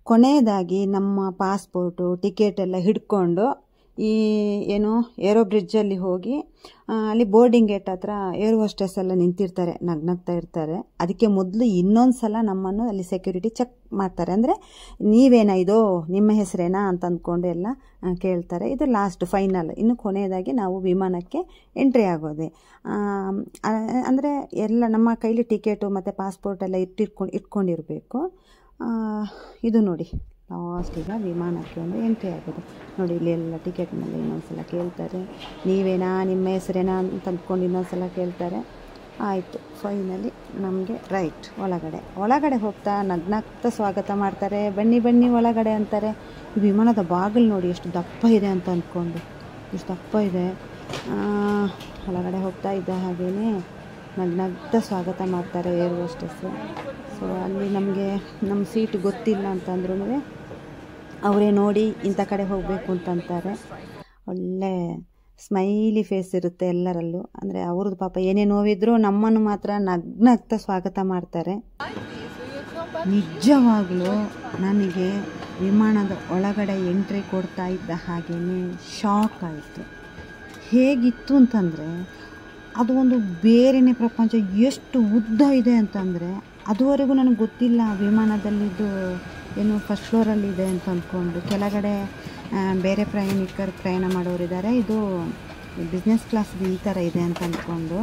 ಕೊನೆಯದಾಗಿ ನಮ್ಮ ಪಾಸ್ಪೋರ್ಟು ಟಿಕೆಟ್ ಎಲ್ಲ ಹಿಡ್ಕೊಂಡು ಏನು ಏರೋ ಬ್ರಿಡ್ಜಲ್ಲಿ ಹೋಗಿ ಅಲ್ಲಿ ಬೋರ್ಡಿಂಗ್ ಗೇಟ್ ಹತ್ರ ಏರ್ ಹೋಸ್ಟೆಸ್ ಎಲ್ಲ ನಿಂತಿರ್ತಾರೆ, ನಗ್ನಗ್ತಾ ಇರ್ತಾರೆ. ಅದಕ್ಕೆ ಮೊದಲು ಇನ್ನೊಂದು ಸಲ ನಮ್ಮನ್ನು ಅಲ್ಲಿ ಸೆಕ್ಯೂರಿಟಿ ಚೆಕ್ ಮಾಡ್ತಾರೆ. ಅಂದರೆ ನೀವೇನಾ, ಇದು ನಿಮ್ಮ ಹೆಸರೇನಾ ಅಂತ ಅಂದ್ಕೊಂಡು ಎಲ್ಲ ಕೇಳ್ತಾರೆ. ಇದು ಲಾಸ್ಟ್ ಫೈನಲ್, ಇನ್ನು ಕೊನೆಯದಾಗಿ ನಾವು ವಿಮಾನಕ್ಕೆ ಎಂಟ್ರಿ ಆಗೋದೆ. ಅಂದರೆ ಎಲ್ಲ ನಮ್ಮ ಕೈಲಿ ಟಿಕೆಟು ಮತ್ತು ಪಾಸ್ಪೋರ್ಟ್ ಎಲ್ಲ ಇಟ್ಕೊಂಡಿರಬೇಕು. ಇದು ನೋಡಿ ಲಾಸ್ಟ್ ಈಗ ವಿಮಾನಕ್ಕೆ ಒಂದು ಎಂಟ್ರಿ ಆಗೋದು ನೋಡಿ. ಇಲ್ಲಿ ಎಲ್ಲ ಟಿಕೆಟ್ನಲ್ಲಿ ಇನ್ನೊಂದು ಸಲ ಕೇಳ್ತಾರೆ, ನೀವೇನಾ, ನಿಮ್ಮ ಹೆಸರೇನಾ ಅಂತ ಅಂದ್ಕೊಂಡು ಇನ್ನೊಂದು ಸಲ ಕೇಳ್ತಾರೆ. ಆಯಿತು, ಫೈನಲಿ ನಮಗೆ ರೈಟ್ ಒಳಗಡೆ ಹೋಗ್ತಾ ನಗ್ನಗ್ತಾ ಸ್ವಾಗತ ಮಾಡ್ತಾರೆ. ಬನ್ನಿ ಬನ್ನಿ ಒಳಗಡೆ ಅಂತಾರೆ. ವಿಮಾನದ ಬಾಗಿಲು ನೋಡಿ ಎಷ್ಟು ದಪ್ಪ ಇದೆ ಅಂತ ಅಂದ್ಕೊಂಡು, ಎಷ್ಟು ದಪ್ಪ ಇದೆ. ಒಳಗಡೆ ಹೋಗ್ತಾ ಇದ್ದ ಹಾಗೇ ನಗ್ನಗ್ತಾ ಸ್ವಾಗತ ಮಾಡ್ತಾರೆ ಏರ್ ಹೋಸ್ಟೆಸ್ಸು. ಸೊ ಅಲ್ಲಿ ನಮಗೆ ನಮ್ಮ ಸೀಟ್ ಗೊತ್ತಿಲ್ಲ ಅಂತಂದ್ರೂ ಅವರೇ ನೋಡಿ ಇಂಥ ಕಡೆ ಹೋಗಬೇಕು ಅಂತಂತಾರೆ. ಒಳ್ಳೆ ಸ್ಮೈಲಿ ಫೇಸ್ ಇರುತ್ತೆ ಎಲ್ಲರಲ್ಲೂ. ಅಂದರೆ ಅವ್ರದ್ದು ಪಾಪ ಏನೇ ನೋವಿದ್ರೂ ನಮ್ಮನ್ನು ಮಾತ್ರ ನಗ್ನಗ್ತಾ ಸ್ವಾಗತ ಮಾಡ್ತಾರೆ. ನಿಜವಾಗ್ಲೂ ನನಗೆ ವಿಮಾನದ ಒಳಗಡೆ ಎಂಟ್ರಿ ಕೊಡ್ತಾ ಇದ್ದ ಹಾಗೇ ಶಾಕ್ ಆಯಿತು. ಹೇಗಿತ್ತು ಅಂತಂದರೆ ಅದು ಒಂದು ಬೇರೆಯೇ ಪ್ರಪಂಚ. ಎಷ್ಟು ಉದ್ದ ಇದೆ ಅಂತಂದರೆ ಅದುವರೆಗೂ ನನಗೆ ಗೊತ್ತಿಲ್ಲ ವಿಮಾನದಲ್ಲಿದ್ದು ಏನು ಫಸ್ಟ್ ಫ್ಲೋರಲ್ಲಿದೆ ಅಂತ ಅಂದ್ಕೊಂಡು. ಕೆಳಗಡೆ ಬೇರೆ ಪ್ರಯಾಣಿಕರು ಪ್ರಯಾಣ ಮಾಡೋರಿದ್ದಾರೆ, ಇದು ಬಿಸ್ನೆಸ್ ಕ್ಲಾಸ್ದು ಈ ಥರ ಇದೆ ಅಂತ ಅಂದ್ಕೊಂಡು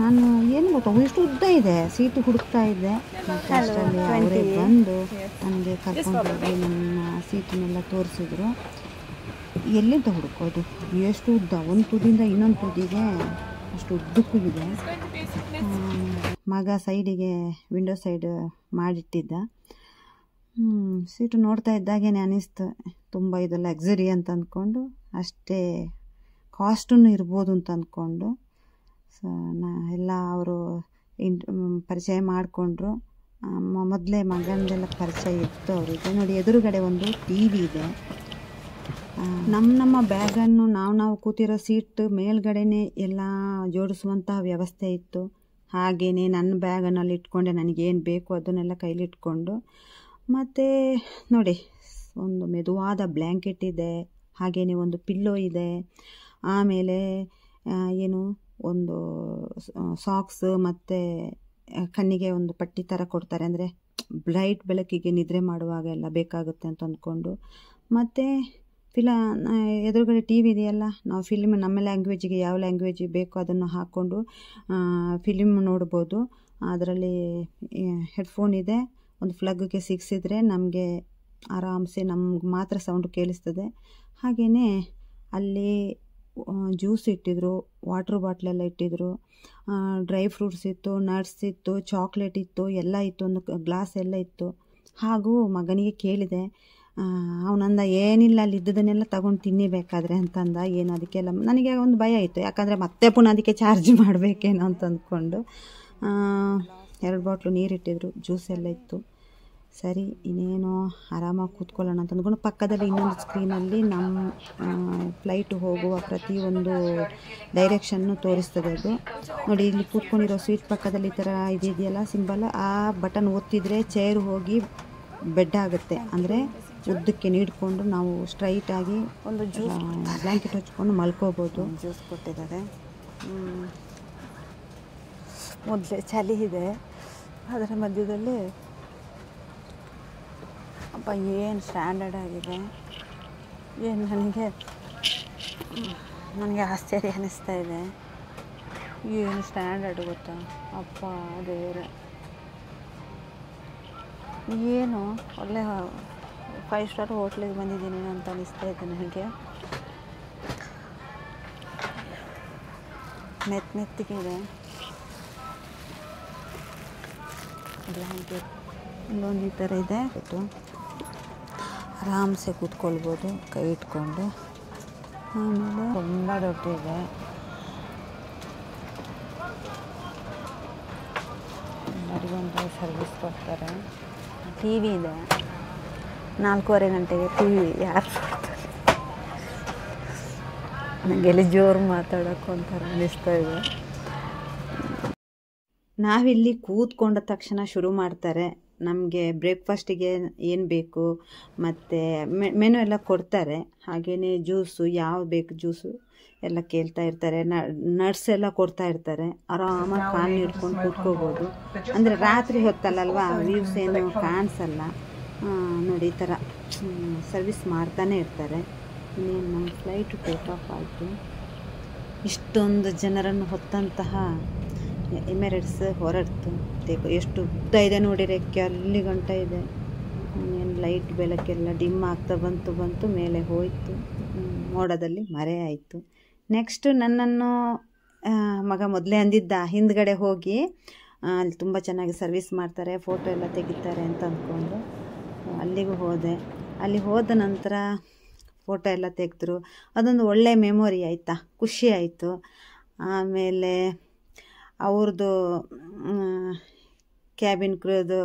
ನಾನು ಏನು ಗೊತ್ತಾ, ಇಷ್ಟು ಉದ್ದ ಇದೆ ಸೀಟು ಹುಡುಕ್ತಾ ಇದ್ದೆ. ಮತ್ತು ಅಷ್ಟರಲ್ಲಿ ಅವರೇ ಬಂದು ನನಗೆ ಕರ್ಕೊಂಡು ಹೋಗಿ ನನ್ನ ಸೀಟನ್ನೆಲ್ಲ ತೋರಿಸಿದ್ರು. ಎಲ್ಲಿಂದ ಹುಡುಕೋದು, ಎಷ್ಟು ಉದ್ದ, ಒಂದು ತುದಿಯಿಂದ ಇನ್ನೊಂದು ತುದಿಗೆ ಅಷ್ಟು ಉದ್ದಕ್ಕೂ ಇದೆ. ಮಗ ಸೈಡಿಗೆ ವಿಂಡೋ ಸೈಡ್ ಮಾಡಿಟ್ಟಿದ್ದ. ಸೀಟು ನೋಡ್ತಾ ಇದ್ದಾಗೇ ಅನ್ನಿಸ್ತು ತುಂಬ ಇದು ಲಕ್ಸುರಿ ಅಂತ ಅಂದ್ಕೊಂಡು, ಅಷ್ಟೇ ಕಾಸ್ಟೂ ಇರ್ಬೋದು ಅಂತ ಅಂದ್ಕೊಂಡು. ಸೊ ಎಲ್ಲ ಅವರು ಪರಿಚಯ ಮಾಡಿಕೊಂಡ್ರು. ಮೊದಲೇ ಮಗನದೆಲ್ಲ ಪರಿಚಯ ಇತ್ತು ಅವರಿಗೆ. ನೋಡಿ, ಎದುರುಗಡೆ ಒಂದು ಟಿ ವಿ ಇದೆ. ನಮ್ಮ ಬ್ಯಾಗನ್ನು ನಾವು ಕೂತಿರೋ ಸೀಟ್ ಮೇಲ್ಗಡೆನೇ ಎಲ್ಲ ಜೋಡಿಸುವಂತಹ ವ್ಯವಸ್ಥೆ ಇತ್ತು. ಹಾಗೆಯೇ ನನ್ನ ಬ್ಯಾಗನ್ನು ಅಲ್ಲಿ ಇಟ್ಕೊಂಡೆ, ನನಗೇನು ಬೇಕು ಅದನ್ನೆಲ್ಲ ಕೈಲಿಟ್ಕೊಂಡು. ಮತ್ತು ನೋಡಿ, ಒಂದು ಮೆದುವಾದ ಬ್ಲ್ಯಾಂಕೆಟ್ ಇದೆ, ಹಾಗೆಯೇ ಒಂದು ಪಿಲ್ಲೋ ಇದೆ, ಆಮೇಲೆ ಏನು ಒಂದು ಸಾಕ್ಸ್ ಮತ್ತು ಕಣ್ಣಿಗೆ ಒಂದು ಪಟ್ಟಿ ಥರ ಕೊಡ್ತಾರೆ, ಅಂದರೆ ಬ್ರೈಟ್ ಬೆಳಕಿಗೆ ನಿದ್ರೆ ಮಾಡುವಾಗ ಎಲ್ಲ ಬೇಕಾಗುತ್ತೆ ಅಂತ ಅಂದ್ಕೊಂಡು. ಮತ್ತು ಎದುರುಗಡೆ ಟಿ ವಿ ಇದೆಯಲ್ಲ, ನಾವು ಫಿಲ್ಮ್ ನಮ್ಮ ಲ್ಯಾಂಗ್ವೇಜಿಗೆ ಯಾವ ಲ್ಯಾಂಗ್ವೇಜ್ ಬೇಕೋ ಅದನ್ನು ಹಾಕ್ಕೊಂಡು ಫಿಲಿಮ್ ನೋಡ್ಬೋದು. ಅದರಲ್ಲಿ ಹೆಡ್ಫೋನ್ ಇದೆ, ಒಂದು ಪ್ಲಗ್ಗೆ ಸಿಕ್ಸಿದ್ರೆ ನಮಗೆ ಆರಾಮ್ಸೆ ನಮ್ಗೆ ಮಾತ್ರ ಸೌಂಡ್ ಕೇಳಿಸ್ತದೆ. ಹಾಗೆಯೇ ಅಲ್ಲಿ ಜ್ಯೂಸ್ ಇಟ್ಟಿದ್ರು, ವಾಟ್ರ್ ಬಾಟ್ಲೆಲ್ಲ ಇಟ್ಟಿದ್ರು, ಡ್ರೈ ಫ್ರೂಟ್ಸ್ ಇತ್ತು, ನಟ್ಸ್ ಇತ್ತು, ಚಾಕ್ಲೇಟ್ ಇತ್ತು, ಎಲ್ಲ ಇತ್ತು, ಒಂದು ಗ್ಲಾಸ್ ಎಲ್ಲ ಇತ್ತು. ಹಾಗೂ ಮಗನಿಗೆ ಕೇಳಿದೆ, ಅವನಂದ ಏನಿಲ್ಲ ಅಲ್ಲಿ ಇದ್ದದನ್ನೆಲ್ಲ ತಗೊಂಡು ತಿನ್ನಬೇಕಾದ್ರೆ ಅಂತಂದ. ಏನು ಅದಕ್ಕೆಲ್ಲ ನನಗೆ ಒಂದು ಭಯ ಇತ್ತು, ಯಾಕಂದರೆ ಮತ್ತೆ ಪುನಃ ಅದಕ್ಕೆ ಚಾರ್ಜ್ ಮಾಡಬೇಕೇನೋ ಅಂತ ಅಂದ್ಕೊಂಡು. 2 ಬಾಟ್ಲು ನೀರಿಟ್ಟಿದ್ರು, ಜ್ಯೂಸ್ ಎಲ್ಲ ಇತ್ತು. ಸರಿ, ಇನ್ನೇನೋ ಆರಾಮಾಗಿ ಕೂತ್ಕೊಳ್ಳೋಣ ಅಂತ ಅಂದ್ಕೊಂಡು ಪಕ್ಕದಲ್ಲಿ ಇನ್ನೊಂದು ಸ್ಕ್ರೀನಲ್ಲಿ ನಮ್ಮ ಫ್ಲೈಟು ಹೋಗುವ ಪ್ರತಿಯೊಂದು ಡೈರೆಕ್ಷನ್ನು ತೋರಿಸ್ತದೆ ಅದು. ನೋಡಿ, ಇಲ್ಲಿ ಕೂತ್ಕೊಂಡಿರೋ ಸೀಟ್ ಪಕ್ಕದಲ್ಲಿ ಈ ಥರ ಇದೆಯಲ್ಲ ಸಿಂಬಲ್, ಆ ಬಟನ್ ಒತ್ತಿದರೆ ಚೇರ್ ಹೋಗಿ ಬೆಡ್ ಆಗುತ್ತೆ. ಅಂದರೆ ಉದ್ದಕ್ಕೆ ನೀಡ್ಕೊಂಡು ನಾವು ಸ್ಟ್ರೈಟಾಗಿ ಒಂದು ಬ್ಲ್ಯಾಂಕೆಟ್ ಹಚ್ಕೊಂಡು ಮಲ್ಕೋಬೋದು. ಜ್ಯೂಸ್ ಕೊಟ್ಟಿದ್ದಾರೆ. ಮೊದಲೇ ಚಳಿ ಇದೆ, ಅದರ ಮಧ್ಯದಲ್ಲಿ ಅಪ್ಪ ಏನು ಸ್ಟ್ಯಾಂಡರ್ಡ್ ಆಗಿದೆ. ಏನು ನನಗೆ ಆಶ್ಚರ್ಯ ಅನ್ನಿಸ್ತಾ ಇದೆ. ಏನು ಸ್ಟ್ಯಾಂಡರ್ಡ್ ಗೊತ್ತಾ ಅಪ್ಪ ದೇವರೇ. ಏನು ಒಳ್ಳೆ 5 ಸ್ಟಾರ್ ಹೋಟ್ಲಿಗೆ ಬಂದಿದ್ದೀನಿ ಅಂತ ಅನ್ನಿಸ್ತಾ ಇದೆ ನನಗೆ. ಮೆತ್ತಿಗಿದೆ ಬ್ಲ್ಯಾಂಕೆಟ್, ಇಲ್ಲೊಂದು ಈ ಥರ ಇದೆ. ಆರಾಮ್ಸೆ ಕೂತ್ಕೊಳ್ಬೋದು ಕೈ ಇಟ್ಕೊಂಡು. ಆಮೇಲೆ ತುಂಬ ದೊಡ್ಡದಿದೆ, ಎಲ್ಲರಿಗೊಂದು ಸರ್ವಿಸ್ ಕೊಡ್ತಾರೆ. ಟಿ ವಿ ಇದೆ, 4:15 ಗಂಟೆಗೆ ಟಿ ವಿ ಯಾರು ನನಗೆಲ್ಲಿ ಜೋರು ಮಾತಾಡೋಕ್ಕೆ ಒಂಥರ ಅನ್ನಿಸ್ತಾ ಇದೆ. ನಾವಿಲ್ಲಿ ಕೂತ್ಕೊಂಡ ತಕ್ಷಣ ಶುರು ಮಾಡ್ತಾರೆ. ನಮಗೆ ಬ್ರೇಕ್ಫಾಸ್ಟಿಗೆ ಏನು ಬೇಕು ಮತ್ತು ಮೆನು ಎಲ್ಲ ಕೊಡ್ತಾರೆ. ಹಾಗೆಯೇ ಜ್ಯೂಸು ಯಾವ ಬೇಕು ಜ್ಯೂಸು ಎಲ್ಲ ಕೇಳ್ತಾ ಇರ್ತಾರೆ. ನಟ್ಸ್ ಎಲ್ಲ ಕೊಡ್ತಾ ಇರ್ತಾರೆ. ಆರಾಮಾಗಿ ಕಾಲು ಹಿಡ್ಕೊಂಡು ಕೂತ್ಕೋಬೋದು. ಅಂದರೆ ರಾತ್ರಿ ಹೊತ್ತಲ್ಲಲ್ವಾ, ವ್ಯೂಸ್ ಏನು ಕಾಣಿಸಲ್ಲ. ನೋಡಿ, ಈ ಥರ ಸರ್ವಿಸ್ ಮಾಡ್ತಾನೆ ಇರ್ತಾರೆ. ಇನ್ನೇನು ನಮ್ಮ ಫ್ಲೈಟು ಟೇಕ್ ಆಫ್ ಆಯಿತು. ಇಷ್ಟೊಂದು ಜನರನ್ನು ಹೊತ್ತಂತಹ ಎಮಿರೇಟ್ಸ್ ಹೊರಡ್ತು. ಎಷ್ಟು ಉದ್ದ ಇದೆ ನೋಡಿ, ರೆಕ್ಕೆ ಅಲ್ಲಿ ಗಂಟ ಇದೆ. ಏನು ಲೈಟ್ ಬೆಳಕೆಲ್ಲ ಡಿಮ್ ಆಗ್ತಾ ಬಂತು ಮೇಲೆ ಹೋಯಿತು, ಮೋಡದಲ್ಲಿ ಮರೆ ಆಯಿತು. ನೆಕ್ಸ್ಟು ನನ್ನನ್ನು ಮಗ ಮೊದಲೇ ಅಂದಿದ್ದ, ಹಿಂದ್ಗಡೆ ಹೋಗಿ ಅಲ್ಲಿ ತುಂಬ ಚೆನ್ನಾಗಿ ಸರ್ವಿಸ್ ಮಾಡ್ತಾರೆ, ಫೋಟೋ ಎಲ್ಲ ತೆಗಿತಾರೆ ಅಂತ ಅಂದ್ಕೊಂಡು ಅಲ್ಲಿಗೂ ಹೋದೆ. ಅಲ್ಲಿ ಹೋದ ನಂತರ ಫೋಟೋ ಎಲ್ಲ ತೆಗೆದ್ರು. ಅದೊಂದು ಒಳ್ಳೆಯ ಮೆಮೊರಿ ಆಯಿತಾ, ಖುಷಿ ಆಯಿತು. ಆಮೇಲೆ ಅವ್ರದ್ದು ಕ್ಯಾಬಿನ್ ಕ್ರೂದು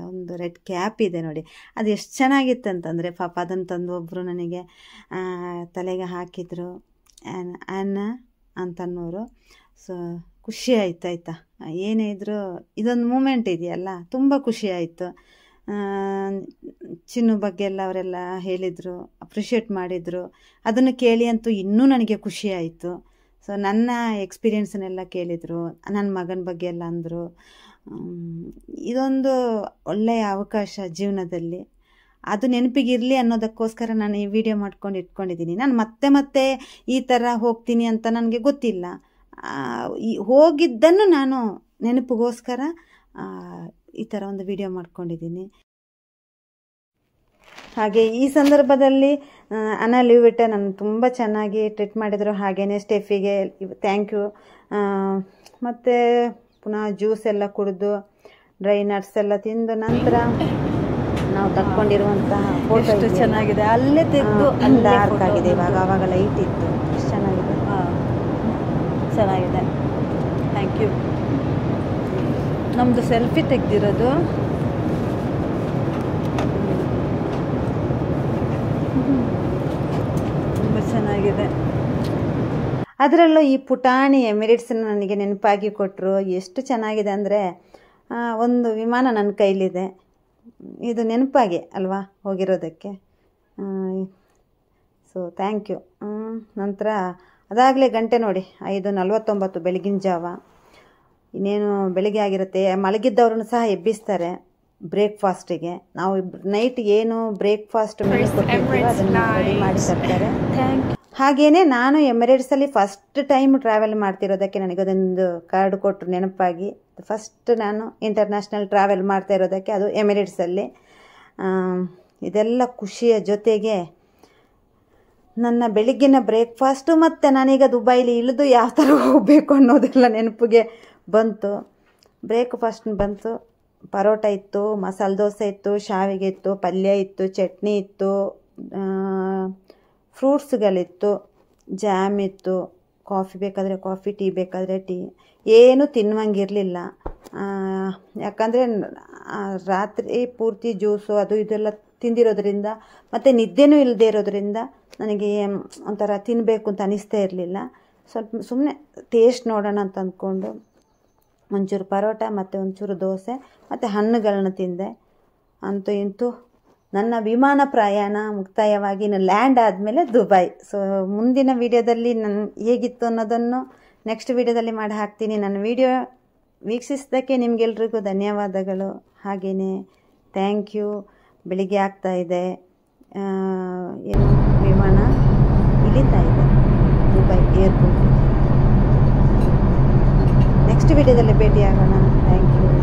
ಒಂದು ರೆಡ್ ಕ್ಯಾಪ್ ಇದೆ ನೋಡಿ, ಅದು ಎಷ್ಟು ಚೆನ್ನಾಗಿತ್ತು ಅಂತಂದರೆ, ಪಾಪ ಅದನ್ನು ತಂದು ಒಬ್ಬರು ನನಗೆ ತಲೆಗೆ ಹಾಕಿದರು, ಆ್ಯನ್ನ ಅಂತನ್ನೋರು. ಸೊ ಖುಷಿ ಆಯ್ತಾ. ಏನೇ ಇದ್ದರೂ ಇದೊಂದು ಮೂಮೆಂಟ್ ಇದೆಯಲ್ಲ, ತುಂಬ ಖುಷಿ ಆಯಿತು. ಚಿನ್ನು ಬಗ್ಗೆ ಎಲ್ಲ ಅವರೆಲ್ಲ ಹೇಳಿದರು, ಅಪ್ರಿಷಿಯೇಟ್ ಮಾಡಿದರು. ಅದನ್ನು ಕೇಳಿ ಅಂತೂ ಇನ್ನೂ ನನಗೆ ಖುಷಿ ಆಯಿತು. ಸೊ ನನ್ನ ಎಕ್ಸ್ಪೀರಿಯೆನ್ಸನ್ನೆಲ್ಲ ಕೇಳಿದರು, ನನ್ನ ಮಗನ ಬಗ್ಗೆ ಎಲ್ಲ ಅಂದರು. ಇದೊಂದು ಒಳ್ಳೆಯ ಅವಕಾಶ ಜೀವನದಲ್ಲಿ, ಅದು ನೆನಪಿಗಿರಲಿ ಅನ್ನೋದಕ್ಕೋಸ್ಕರ ನಾನು ಈ ವಿಡಿಯೋ ಮಾಡ್ಕೊಂಡು ಇಟ್ಕೊಂಡಿದ್ದೀನಿ. ನಾನು ಮತ್ತೆ ಈ ಥರ ಹೋಗ್ತೀನಿ ಅಂತ ನನಗೆ ಗೊತ್ತಿಲ್ಲ. ಹೋಗಿದ್ದನ್ನು ನಾನು ನೆನಪಿಗೋಸ್ಕರ ಈ ಥರ ಒಂದು ವಿಡಿಯೋ ಮಾಡ್ಕೊಂಡಿದ್ದೀನಿ. ಹಾಗೆ ಈ ಸಂದರ್ಭದಲ್ಲಿ ಅನಾ ಲ್ಯೂವಿಟ ನನ್ನ ತುಂಬ ಚೆನ್ನಾಗಿ ಟ್ರೀಟ್ ಮಾಡಿದರು. ಹಾಗೆಯೇ ಸ್ಟೆಫಿಗೆ ಥ್ಯಾಂಕ್ ಯು. ಮತ್ತು ಪುನಃ ಜ್ಯೂಸ್ ಎಲ್ಲ ಕುಡಿದು ಡ್ರೈ ನಟ್ಸ್ ಎಲ್ಲ ತಿಂದು ನಂತರ ನಾವು ತಕ್ಕೊಂಡಿರುವಂತಹ ಫೋಟೋ
ಎಷ್ಟು ಚೆನ್ನಾಗಿದೆ. ಅಲ್ಲೇ ತೆಗೆದು
ಡಾರ್ಕ್ ಆಗಿದೆ, ಇವಾಗ ಆವಾಗ ಲೈಟ್ ಇತ್ತು. ಎಷ್ಟು ಚೆನ್ನಾಗಿದೆ.
ಚೆನ್ನಾಗಿದೆ. Thank you. ನಮ್ಮದು ಸೆಲ್ಫಿ ತೆಗೆದಿರೋದು. ತುಂಬ ಚೆನ್ನಾಗಿದೆ.
ಅದರಲ್ಲೂ ಈ ಪುಟಾಣಿ ಎಮಿರೇಟ್ಸನ್ನು ನನಗೆ ನೆನಪಾಗಿ ಕೊಟ್ಟರು. ಎಷ್ಟು ಚೆನ್ನಾಗಿದೆ ಅಂದರೆ ಒಂದು ವಿಮಾನ ನನ್ನ ಕೈಲಿದೆ. ಇದು ನೆನಪಾಗಿ ಅಲ್ವಾ ಹೋಗಿರೋದಕ್ಕೆ. So thank you. ನಂತರ ಅದಾಗಲೇ ಗಂಟೆ ನೋಡಿ 5:49 ಬೆಳಗಿನ ಜಾವ. ಇನ್ನೇನು ಬೆಳಿಗ್ಗೆ ಆಗಿರುತ್ತೆ. ಮಲಗಿದ್ದವ್ರನ್ನು ಸಹ ಎಬ್ಬಿಸ್ತಾರೆ ಬ್ರೇಕ್ಫಾಸ್ಟಿಗೆ. ನಾವು ನೈಟ್ ಏನು ಬ್ರೇಕ್ಫಾಸ್ಟ್ ಮೆನು ಕೊಟ್ಟಿರ್ತೀವೋ ಅದನ್ನು ರೆಡಿ ಮಾಡಿ ತರ್ತಾರೆ. ಹಾಗೆಯೇ ನಾನು ಎಮಿರೇಟ್ಸಲ್ಲಿ ಫಸ್ಟ್ ಟೈಮ್ ಟ್ರಾವೆಲ್ ಮಾಡ್ತಿರೋದಕ್ಕೆ ನನಗದೊಂದು ಕಾರ್ಡ್ ಕೊಟ್ಟರು ನೆನಪಾಗಿ. ಫಸ್ಟ್ ನಾನು ಇಂಟರ್ನ್ಯಾಷನಲ್ ಟ್ರಾವೆಲ್ ಮಾಡ್ತಾ ಇರೋದಕ್ಕೆ ಅದು ಎಮಿರೇಟ್ಸಲ್ಲಿ. ಇದೆಲ್ಲ ಖುಷಿಯ ಜೊತೆಗೆ ನನ್ನ ಬೆಳಿಗ್ಗಿನ ಬ್ರೇಕ್ಫಾಸ್ಟು ಮತ್ತು ನಾನೀಗ ದುಬೈಲಿ ಇಳಿದು ಯಾವ ಥರ ಹೋಗಬೇಕು ಅನ್ನೋದೆಲ್ಲ ನೆನಪಿಗೆ ಬಂತು. ಬ್ರೇಕ್ಫಾಸ್ಟ್ ಬಂತು. ಪರೋಟ ಇತ್ತು, ಮಸಾಲೆ ದೋಸೆ ಇತ್ತು, ಶಾವಿಗೆ ಇತ್ತು, ಪಲ್ಯ ಇತ್ತು, ಚಟ್ನಿ ಇತ್ತು, ಫ್ರೂಟ್ಸ್ಗಳಿತ್ತು, ಜಾಮ್ ಇತ್ತು, ಕಾಫಿ ಬೇಕಾದರೆ ಕಾಫಿ, ಟೀ ಬೇಕಾದರೆ ಟೀ. ಏನೂ ತಿನ್ನುವಂಗಿರಲಿಲ್ಲ. ಯಾಕಂದರೆ ರಾತ್ರಿ ಪೂರ್ತಿ ಜ್ಯೂಸು ಅದು ಇದೆಲ್ಲ ತಿಂದಿರೋದ್ರಿಂದ ಮತ್ತು ನಿದ್ದೆನೂ ಇಲ್ಲದೆ ಇರೋದ್ರಿಂದ ನನಗೆ ಒಂಥರ ತಿನ್ನಬೇಕು ಅಂತ ಅನಿಸ್ತಾ ಇರಲಿಲ್ಲ. ಸ್ವಲ್ಪ ಸುಮ್ಮನೆ ಟೇಸ್ಟ್ ನೋಡೋಣ ಅಂತ ಅಂದ್ಕೊಂಡು ಒಂಚೂರು ಪರೋಟ ಮತ್ತು ಒಂಚೂರು ದೋಸೆ ಮತ್ತು ಹಣ್ಣುಗಳನ್ನ ತಿಂದೆ. ಅಂತೂ ಇಂತೂ ನನ್ನ ವಿಮಾನ ಪ್ರಯಾಣ ಮುಕ್ತಾಯವಾಗಿ ಇನ್ನು ಲ್ಯಾಂಡ್ ಆದಮೇಲೆ ದುಬೈ. ಸೊ ಮುಂದಿನ ವಿಡಿಯೋದಲ್ಲಿ ನಾನು ಹೇಗಿತ್ತು ಅನ್ನೋದನ್ನು ನೆಕ್ಸ್ಟ್ ವಿಡಿಯೋದಲ್ಲಿ ಮಾಡಿ ಹಾಕ್ತೀನಿ. ನನ್ನ ವಿಡಿಯೋ ವೀಕ್ಷಿಸಿದ್ದಕ್ಕೆ ನಿಮಗೆಲ್ರಿಗೂ ಧನ್ಯವಾದಗಳು. ಹಾಗೆಯೇ ಥ್ಯಾಂಕ್ ಯು. ಬೆಳಿಗ್ಗೆ ಆಗ್ತಾಯಿದೆ, ಏನು ವಿಮಾನ ಇಳಿತಾ ಇದೆ ದುಬೈ ಏರ್ಪೋರ್ಟ್. ನೆಕ್ಸ್ಟ್ ವಿಡಿಯೋದಲ್ಲಿ ಭೇಟಿಯಾಗೋಣ. Thank you.